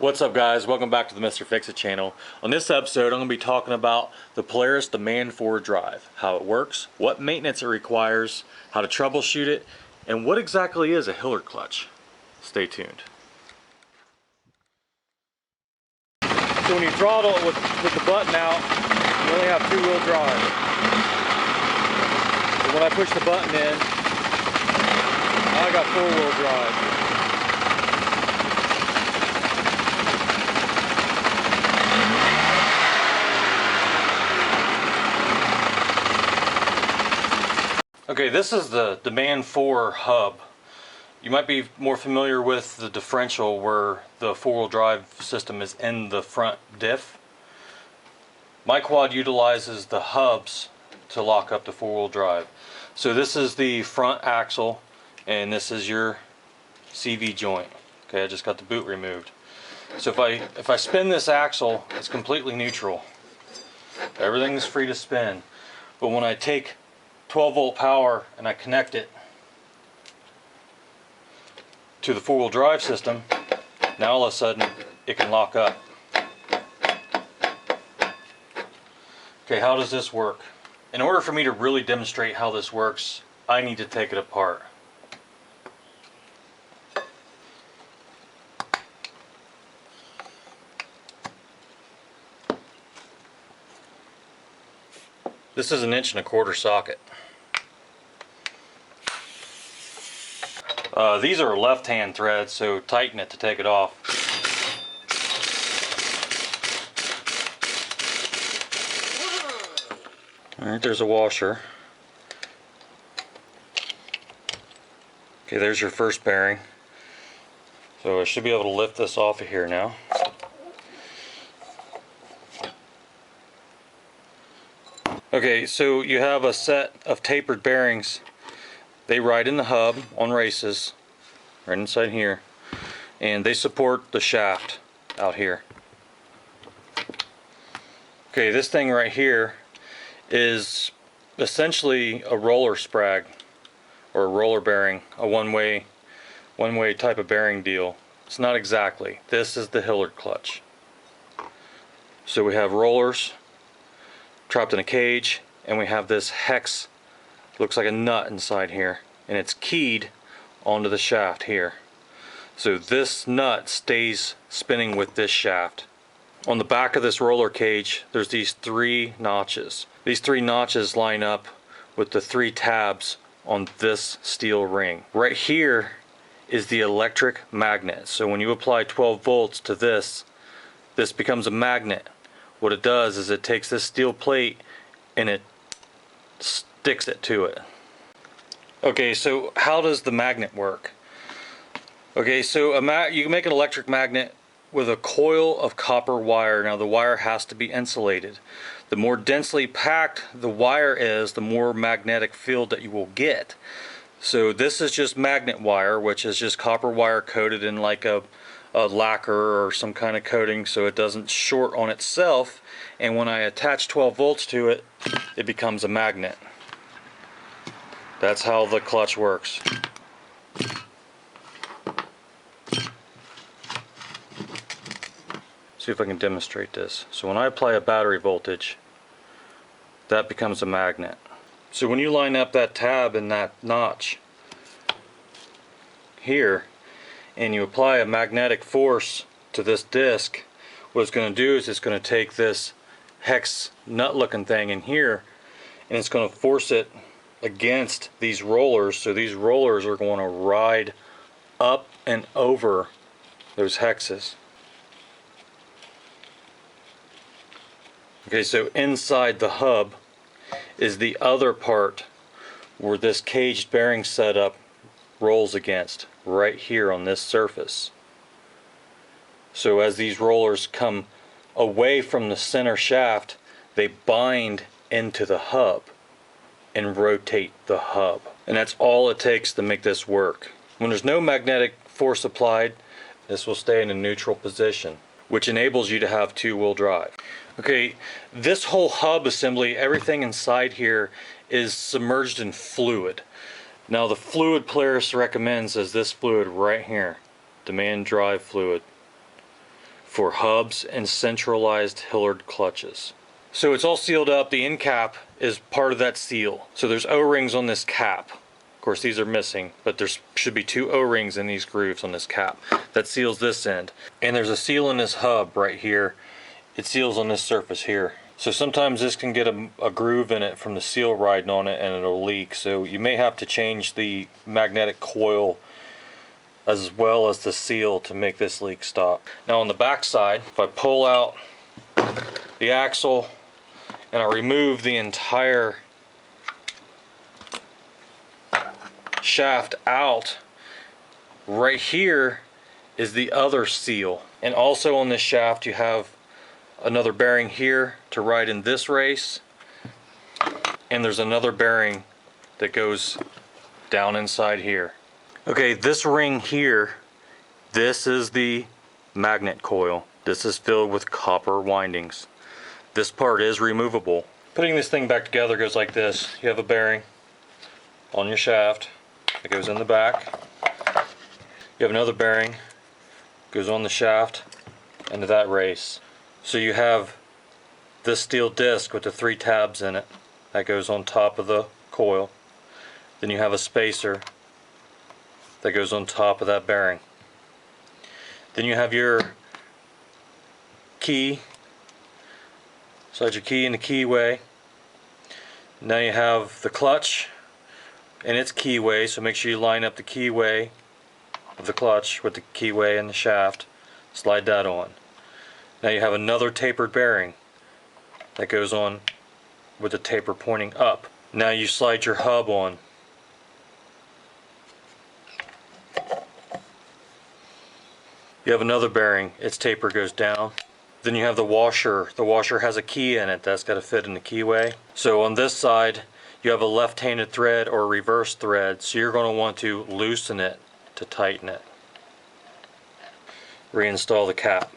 What's up, guys? Welcome back to the Mr. Fix-It channel. On this episode, I'm going to be talking about the Polaris demand forward drive, how it works, what maintenance it requires, how to troubleshoot it, and what exactly is a Hillard clutch. Stay tuned. So when you throttle it with the button out, you only have two-wheel drive. So when I push the button in, I got four-wheel drive. Okay, this is the demand 4 hub. You might be more familiar with the differential where the four-wheel drive system is in the front diff. My quad utilizes the hubs to lock up the four-wheel drive. So this is the front axle and this is your CV joint. Okay, I just got the boot removed. So if I spin this axle, it's completely neutral. Everything is free to spin. But when I take 12-volt power and I connect it to the four-wheel drive system, now all of a sudden it can lock up. Okay, how does this work? In order for me to really demonstrate how this works, I need to take it apart. This is an 1.25" socket. These are left-hand threads, so tighten it to take it off. Alright, there's a washer. Okay, there's your first bearing. So I should be able to lift this off of here now. Okay, so you have a set of tapered bearings. They ride in the hub on races, right inside here, and they support the shaft out here. Okay, this thing right here is essentially a roller sprag, or a roller bearing, a one-way type of bearing deal. It's not exactly. This is the Hillard clutch. So we have rollers trapped in a cage, and we have this hex, looks like a nut inside here, and it's keyed onto the shaft here. So this nut stays spinning with this shaft. On the back of this roller cage, there's these 3 notches. These 3 notches line up with the 3 tabs on this steel ring. Right here is the electric magnet. So when you apply 12 volts to this becomes a magnet. What it does is it takes this steel plate and it sticks it to it. Okay, so how does the magnet work? Okay, so you can make an electric magnet with a coil of copper wire. Now the wire has to be insulated. The more densely packed the wire is, the more magnetic field that you will get. So this is just magnet wire, which is just copper wire coated in like a lacquer or some kind of coating so it doesn't short on itself, and when I attach 12 volts to it, it becomes a magnet. That's how the clutch works. See if I can demonstrate this. So when I apply a battery voltage, that becomes a magnet. So when you line up that tab in that notch here, and you apply a magnetic force to this disc, what it's going to do is it's going to take this hex nut looking thing in here and it's going to force it against these rollers. So these rollers are going to ride up and over those hexes. Okay, so inside the hub is the other part where this caged bearing setup rolls against, right here on this surface. So as these rollers come away from the center shaft, they bind into the hub and rotate the hub. And that's all it takes to make this work. When there's no magnetic force applied, this will stay in a neutral position, which enables you to have two-wheel drive. Okay, this whole hub assembly, everything inside here is submerged in fluid. Now the fluid Polaris recommends is this fluid right here, demand drive fluid. for hubs and centralized Hillard clutches. So it's all sealed up. The end cap is part of that seal. So there's O-rings on this cap. Of course, these are missing, but there should be 2 O-rings in these grooves on this cap that seals this end. And there's a seal in this hub right here. It seals on this surface here. So sometimes this can get a groove in it from the seal riding on it and it'll leak. So you may have to change the magnetic coil as well as the seal to make this leak stop. Now on the back side, if I pull out the axle and I remove the entire shaft out, right here is the other seal. And also on this shaft you have another bearing here to ride in this race, and there's another bearing that goes down inside here. Okay, this ring here, this is the magnet coil. This is filled with copper windings. This part is removable. Putting this thing back together goes like this. You have a bearing on your shaft that goes in the back. You have another bearing goes on the shaft into that race. So you have this steel disc with the 3 tabs in it that goes on top of the coil. Then you have a spacer that goes on top of that bearing. Then you have your key. Slide your key in the keyway. Now you have the clutch and its keyway, so make sure you line up the keyway of the clutch with the keyway and the shaft. Slide that on. Now you have another tapered bearing that goes on with the taper pointing up. Now you slide your hub on. You have another bearing, its taper goes down. Then you have the washer. The washer has a key in it that's got to fit in the keyway. So on this side you have a left-handed thread or a reverse thread, so you're going to want to loosen it to tighten it. Reinstall the cap.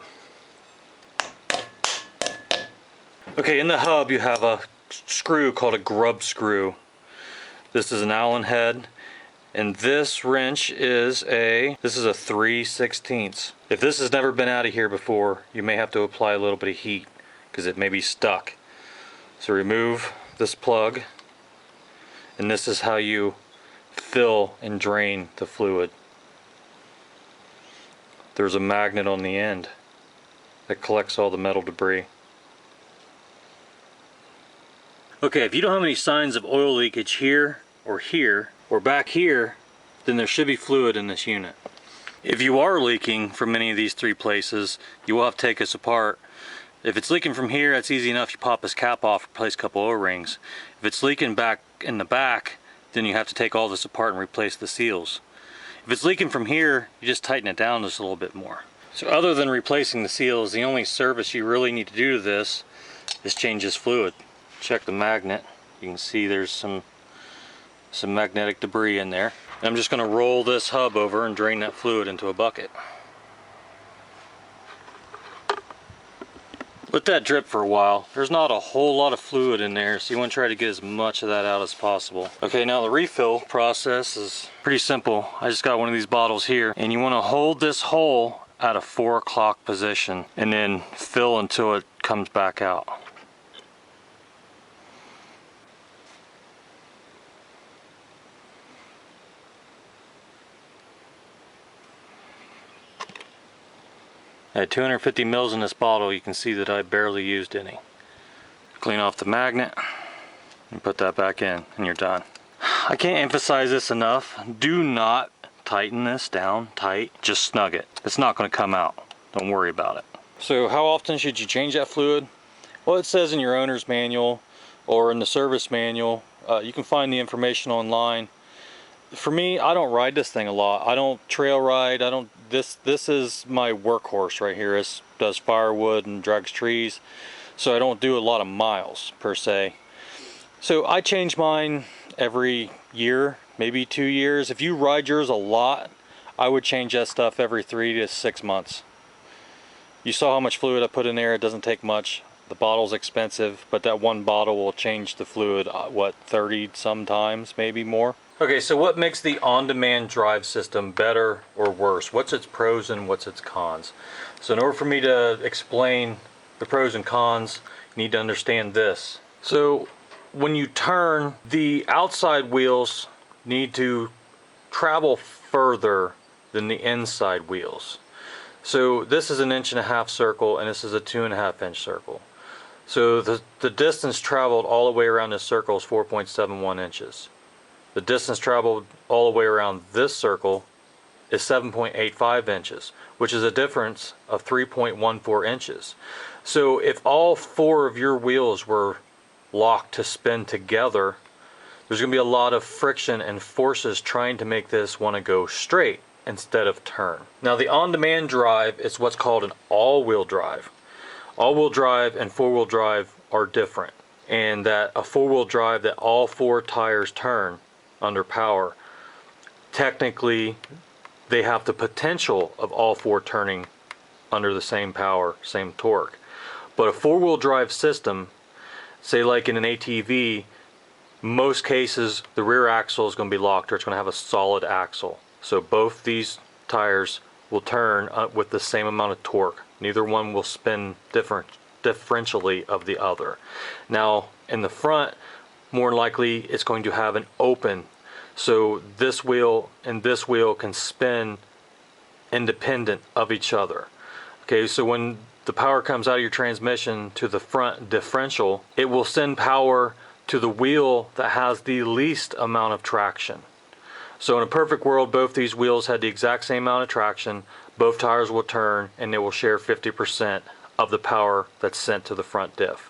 Okay, in the hub you have a screw called a grub screw. This is an Allen head, and this wrench is a 3/16. If this has never been out of here before, you may have to apply a little bit of heat because it may be stuck. So remove this plug, and this is how you fill and drain the fluid. There's a magnet on the end that collects all the metal debris. Okay, if you don't have any signs of oil leakage here, or back here, then there should be fluid in this unit. If you are leaking from any of these 3 places, you will have to take this apart. If it's leaking from here, that's easy enough. You pop this cap off, replace a couple O-rings. If it's leaking back in the back, then you have to take all this apart and replace the seals. If it's leaking from here, you just tighten it down just a little bit more. So other than replacing the seals, the only service you really need to do to this is change this fluid. Check the magnet. You can see there's some magnetic debris in there. And I'm just going to roll this hub over and drain that fluid into a bucket. Let that drip for a while. There's not a whole lot of fluid in there, so you want to try to get as much of that out as possible. Okay, now the refill process is pretty simple. I just got one of these bottles here, and you want to hold this hole at a 4 o'clock position and then fill until it comes back out. At 250 mils in this bottle, you can see that I barely used any. Clean off the magnet and put that back in, and you're done. I can't emphasize this enough. Do not tighten this down tight. Just snug it. It's not going to come out. Don't worry about it. So how often should you change that fluid? Well, it says in your owner's manual or in the service manual. You can find the information online. For me, I don't ride this thing a lot. I don't trail ride. This is my workhorse right here. It does firewood and drags trees, so I don't do a lot of miles per se. So I change mine every year, maybe 2 years. If you ride yours a lot, I would change that stuff every 3 to 6 months. You saw how much fluid I put in there. It doesn't take much. The bottle's expensive, but that one bottle will change the fluid, what, 30 sometimes, maybe more. Okay, so what makes the on-demand drive system better or worse? What's its pros and what's its cons? So in order for me to explain the pros and cons, you need to understand this. So when you turn, the outside wheels need to travel further than the inside wheels. So this is an 1.5-inch circle and this is a 2.5-inch circle. So the distance traveled all the way around this circle is 4.71 inches. The distance traveled all the way around this circle is 7.85 inches, which is a difference of 3.14 inches. So if all 4 of your wheels were locked to spin together, there's going to be a lot of friction and forces trying to make this want to go straight instead of turn. Now the on-demand drive is what's called an all-wheel drive. All-wheel drive and four-wheel drive are different, and that a four-wheel drive that all 4 tires turn under power, technically they have the potential of all 4 turning under the same power, same torque. But a four-wheel drive system, say like in an ATV, most cases the rear axle is going to be locked, or it's going to have a solid axle. So both these tires will turn with the same amount of torque. Neither one will spin differentially of the other. Now in the front, more likely it's going to have an open, so this wheel and this wheel can spin independent of each other. Okay, so when the power comes out of your transmission to the front differential, it will send power to the wheel that has the least amount of traction. So in a perfect world, both these wheels had the exact same amount of traction, both tires will turn, and they will share 50% of the power that's sent to the front diff.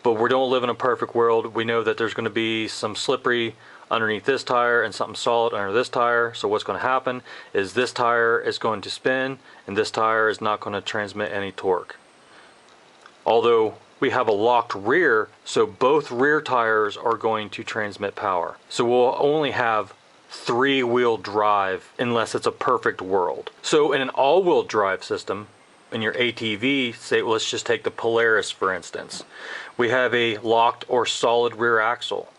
But we don't live in a perfect world. We know that there's going to be some slippery underneath this tire and something solid under this tire. So what's going to happen is this tire is going to spin and this tire is not going to transmit any torque. Although we have a locked rear, so both rear tires are going to transmit power. So we'll only have 3-wheel drive unless it's a perfect world. So in an all-wheel drive system, in your ATV, say, let's just take the Polaris for instance, we have a locked or solid rear axle.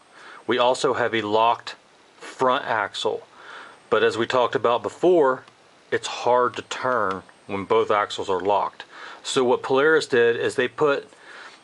We also have a locked front axle, but as we talked about before, it's hard to turn when both axles are locked. So what Polaris did is they put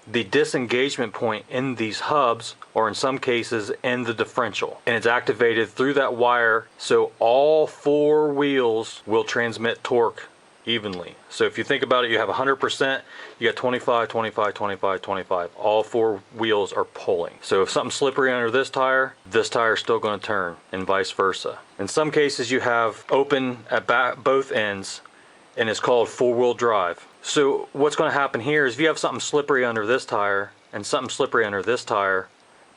the disengagement point in these hubs, or in some cases in the differential, and it's activated through that wire, so all 4 wheels will transmit torque evenly. So if you think about it, you have 100%, you got 25, 25, 25, 25. All 4 wheels are pulling. So if something's slippery under this tire is still going to turn, and vice versa. In some cases you have open at both ends, and it's called 4-wheel drive. So what's going to happen here is if you have something slippery under this tire and something slippery under this tire,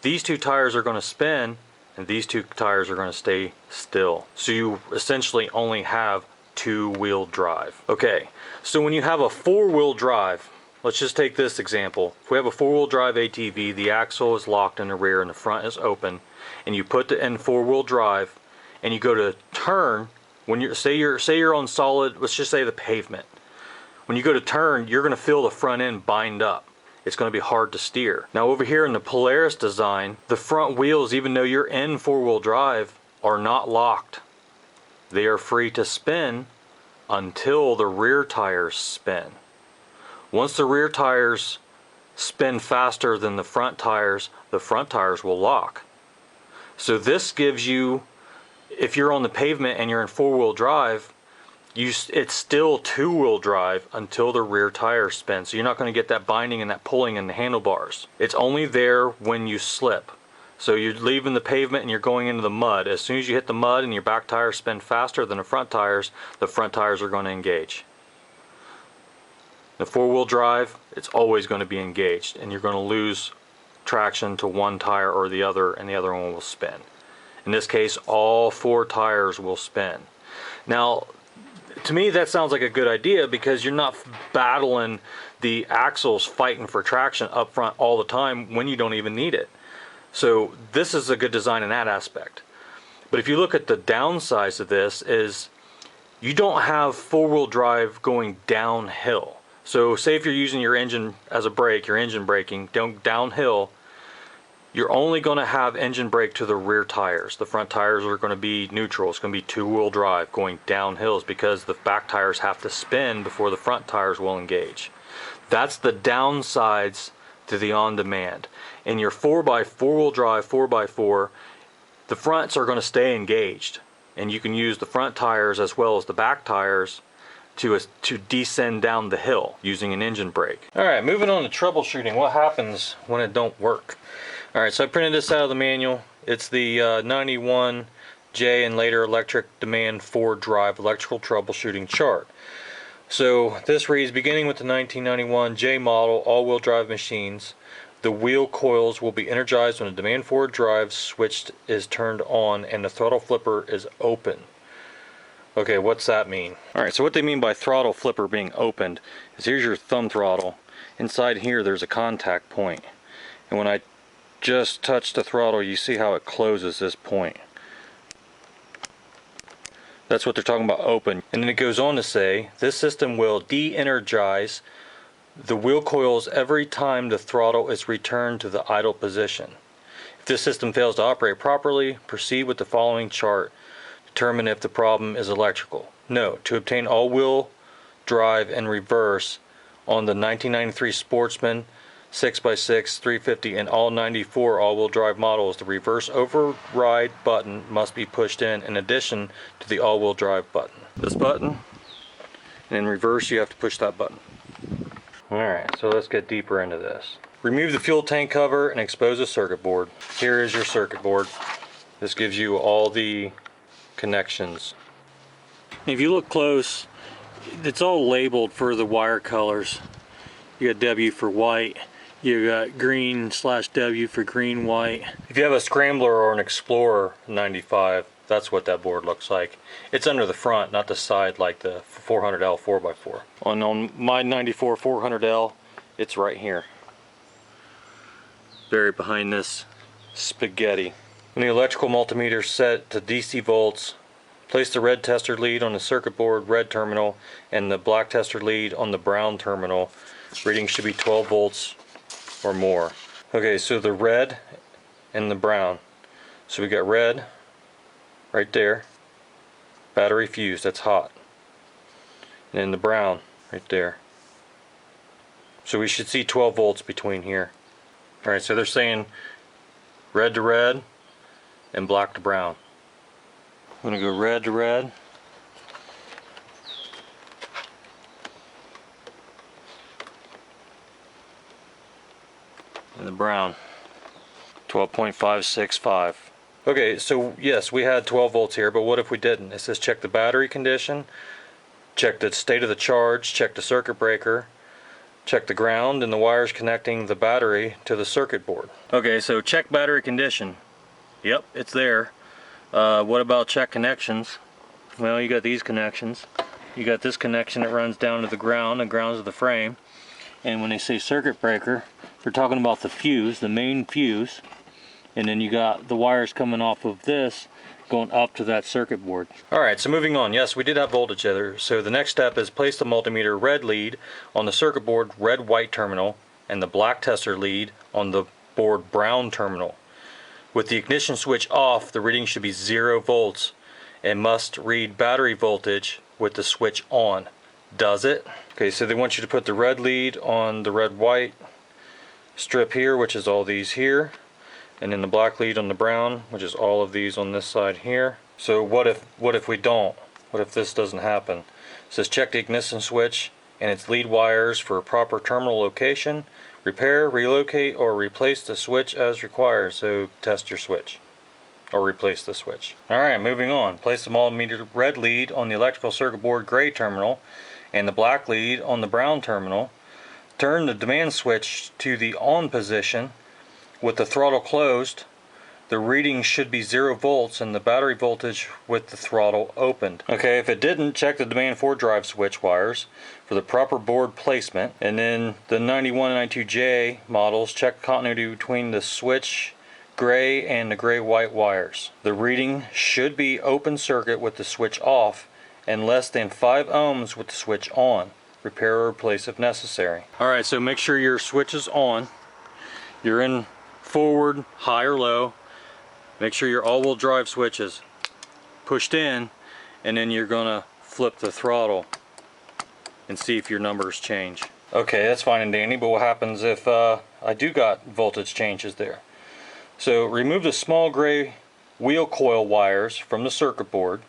these 2 tires are going to spin and these 2 tires are going to stay still. So you essentially only have 2-wheel drive. Okay, so when you have a 4-wheel drive, let's just take this example. If we have a 4-wheel drive ATV, the axle is locked in the rear and the front is open, and you put it in 4-wheel drive and you go to turn, when you're say you're on solid, let's just say the pavement. When you go to turn, you're going to feel the front end bind up. It's going to be hard to steer. Now over here in the Polaris design, the front wheels, even though you're in 4-wheel drive, are not locked. They are free to spin until the rear tires spin. Once the rear tires spin faster than the front tires will lock. So this gives you, if you're on the pavement and you're in 4-wheel drive, it's still 2-wheel drive until the rear tires spin. So you're not going to get that binding and that pulling in the handlebars. It's only there when you slip. So you're leaving the pavement and you're going into the mud. As soon as you hit the mud and your back tires spin faster than the front tires are going to engage. The 4-wheel drive, it's always going to be engaged, and you're going to lose traction to one tire or the other, and the other one will spin. In this case, all 4 tires will spin. Now, to me that sounds like a good idea because you're not battling the axles fighting for traction up front all the time when you don't even need it. So this is a good design in that aspect. But if you look at the downsides of this, is you don't have 4-wheel drive going downhill. So say if you're using your engine as a brake, your engine braking downhill, you're only going to have engine brake to the rear tires. The front tires are going to be neutral. It's going to be two-wheel drive going down hills because the back tires have to spin before the front tires will engage. That's the downsides to the on-demand. In your 4x4 wheel drive 4x4, the fronts are going to stay engaged, and you can use the front tires as well as the back tires to descend down the hill using an engine brake. Alright, moving on to troubleshooting. What happens when it don't work? Alright, so I printed this out of the manual. It's the 91J and later electric demand Ford drive electrical troubleshooting chart. So this reads, beginning with the 1991 J model all-wheel drive machines, the wheel coils will be energized when the demand Ford drive switch is turned on and the throttle flipper is open. Okay, what's that mean? Alright, so what they mean by throttle flipper being opened is here's your thumb throttle. Inside here there's a contact point. And when I just touch the throttle, you see how it closes this point. That's what they're talking about open. And then it goes on to say, this system will de-energize the wheel coils every time the throttle is returned to the idle position. If this system fails to operate properly, proceed with the following chart. Determine if the problem is electrical. Note, to obtain all-wheel drive and reverse on the 1993 Sportsman 6x6, 350, and all 94 all-wheel drive models, the reverse override button must be pushed in addition to the all-wheel drive button. This button, and in reverse you have to push that button. Alright, so let's get deeper into this. Remove the fuel tank cover and expose the circuit board. Here is your circuit board. This gives you all the connections. If you look close, it's all labeled for the wire colors. You got W for white, you got green/W for green, white. If you have a Scrambler or an Explorer 95, that's what that board looks like. It's under the front, not the side like the 400L 4x4. On my 94 400L, it's right here. Buried behind this spaghetti. When the electrical multimeter is set to DC volts, place the red tester lead on the circuit board red terminal and the black tester lead on the brown terminal. Reading should be 12 volts or more. Okay, so the red and the brown. So we got red right there, battery fused, that's hot. And then the brown right there. So we should see 12 volts between here. Alright, so they're saying red to red and black to brown. I'm going to go red to red. And the brown. 12.565. Okay, so yes, we had 12 volts here, but what if we didn't? It says check the battery condition, check the state of the charge, check the circuit breaker, check the ground and the wires connecting the battery to the circuit board. Okay, so check battery condition. Yep, it's there. What about check connections? Well, you got these connections. You got this connection that runs down to the ground and grounds to the frame. And when they say circuit breaker, they're talking about the fuse, the main fuse. And then you got the wires coming off of this going up to that circuit board. Alright, so moving on. Yes, we did have voltage there. So the next step is place the multimeter red lead on the circuit board red-white terminal and the black tester lead on the board brown terminal. With the ignition switch off, the reading should be 0 volts and must read battery voltage with the switch on. Does it? Okay, so they want you to put the red lead on the red-white strip here, which is all these here, and then the black lead on the brown, which is all of these on this side here. So what if we don't? What if this doesn't happen? It says check the ignition switch and its lead wires for a proper terminal location. Repair, relocate, or replace the switch as required. So test your switch or replace the switch. Alright, moving on. Place the multimeter red lead on the electrical circuit board gray terminal and the black lead on the brown terminal. Turn the demand switch to the on position with the throttle closed. The reading should be 0 volts and the battery voltage with the throttle opened. Okay, if it didn't, check the demand Ford drive switch wires for the proper board placement. And then the 91 and 92J models, check continuity between the switch gray and the gray-white wires. The reading should be open circuit with the switch off and less than 5 ohms with the switch on. Repair or replace if necessary. Alright, so make sure your switch is on. You're in forward, high or low. Make sure your all-wheel drive switch is pushed in, and then you're gonna flip the throttle and see if your numbers change. Okay, that's fine and dandy, but what happens if I do got voltage changes there? So remove the small gray wheel coil wires from the circuit board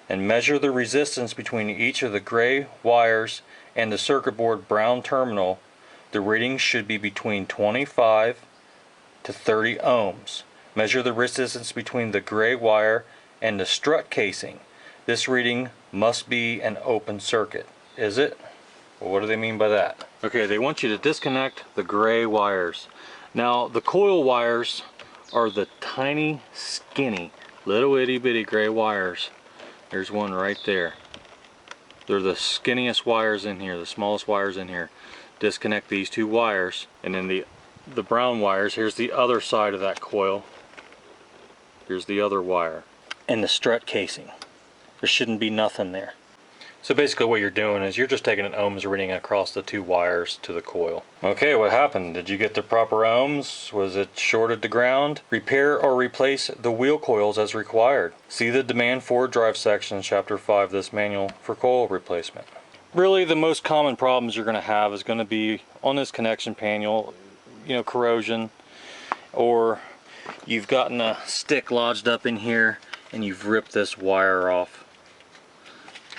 and measure the resistance between each of the gray wires and the circuit board brown terminal. The reading should be between 25 to 30 ohms. Measure the resistance between the gray wire and the strut casing. This reading must be an open circuit. Is it? Well, what do they mean by that? Okay, they want you to disconnect the gray wires. Now, the coil wires are the tiny, skinny, little itty bitty gray wires. There's one right there. They're the skinniest wires in here, the smallest wires in here. Disconnect these two wires, and then the brown wires, here's the other side of that coil. Here's the other wire. And the strut casing. There shouldn't be nothing there. So basically what you're doing is you're just taking an ohms reading across the two wires to the coil. Okay, what happened? Did you get the proper ohms? Was it shorted to ground? Repair or replace the wheel coils as required. See the demand for drive section in chapter 5 of this manual for coil replacement. Really, the most common problems you're going to have is going to be on this connection panel, you know, corrosion, or you've gotten a stick lodged up in here and you've ripped this wire off.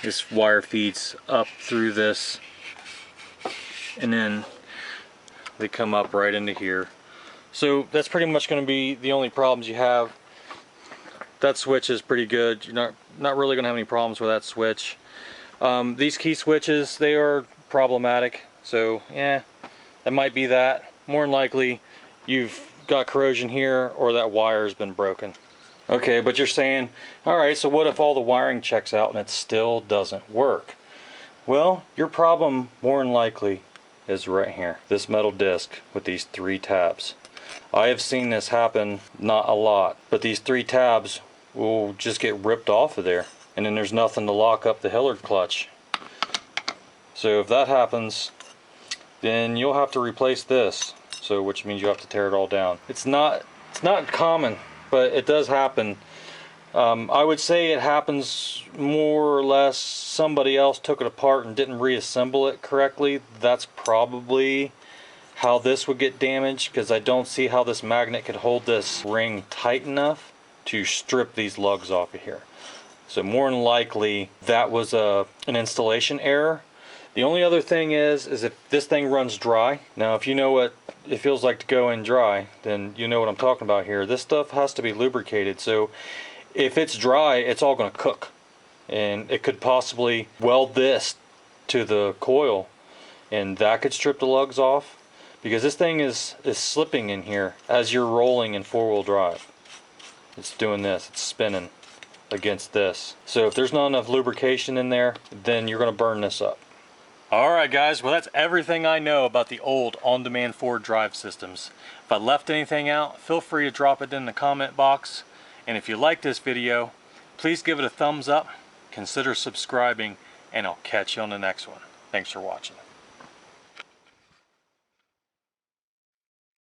This wire feeds up through this, and then they come up right into here. So that's pretty much going to be the only problems you have. That switch is pretty good. You're not really going to have any problems with that switch. These key switches, they are problematic. So yeah, that might be that. More than likely, you've got corrosion here, or that wire has been broken. Okay, but you're saying, alright, so what if all the wiring checks out and it still doesn't work? Well, your problem more than likely is right here. This metal disc with these 3 tabs. I have seen this happen, not a lot, but these 3 tabs will just get ripped off of there, and then there's nothing to lock up the Hillard clutch. So if that happens, then you'll have to replace this, so which means you have to tear it all down. It's not common, but it does happen. I would say it happens more or less somebody else took it apart and didn't reassemble it correctly. That's probably how this would get damaged, because I don't see how this magnet could hold this ring tight enough to strip these lugs off of here. So more than likely that was an installation error. The only other thing is if this thing runs dry. Now if you know what it feels like to go in dry, then you know what I'm talking about here. This stuff has to be lubricated, so if it's dry, it's all going to cook, and it could possibly weld this to the coil, and that could strip the lugs off, because this thing is slipping in here as you're rolling in 4-wheel drive. It's doing this, it's spinning against this. So if there's not enough lubrication in there, then you're going to burn this up. Alright guys, well that's everything I know about the old on-demand Ford drive systems. If I left anything out, feel free to drop it in the comment box. And if you like this video, please give it a thumbs up, consider subscribing, and I'll catch you on the next one. Thanks for watching.